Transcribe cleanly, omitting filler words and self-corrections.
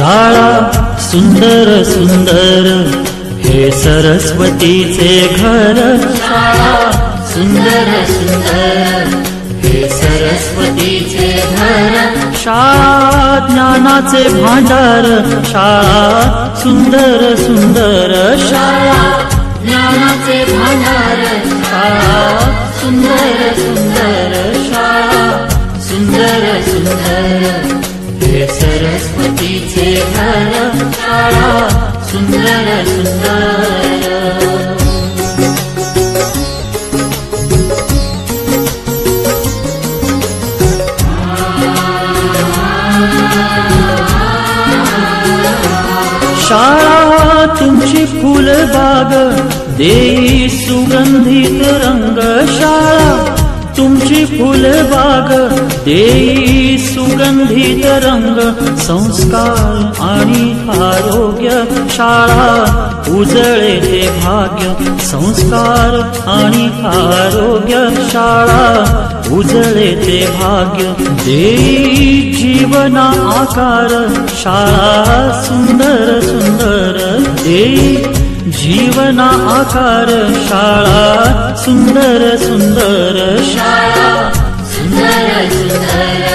शाळा सुंदर सुंदर हे सरस्वतीचे घर. शाळा सुंदर सुंदर हे सरस्वतीचे घर. शाळा ज्ञानाचे भांडार. शाळा सुंदर सुंदर शाळा ज्ञानाचे भांडार. शाळा सुंदर सुंदर शाळा सुंदर सुंदर हे सरस्वतीचे घर. शाळा सुंदर सुंदर. शाळा तुमची फुलबाग देई सुगंधित रंग. शाळा तुमची फुलबाग देई सुगंधित रंग. संस्कार आणि आरोग्य शाळा उजळे ते भाग्य. संस्कार आणि आरोग्य शाळा उजळे ते भाग्य. देई जीवना आकार. शाळा सुंदर सुंदर देई जीवना आकार. शाळा सुंदर सुंदर शाळा सुंदर सुंदर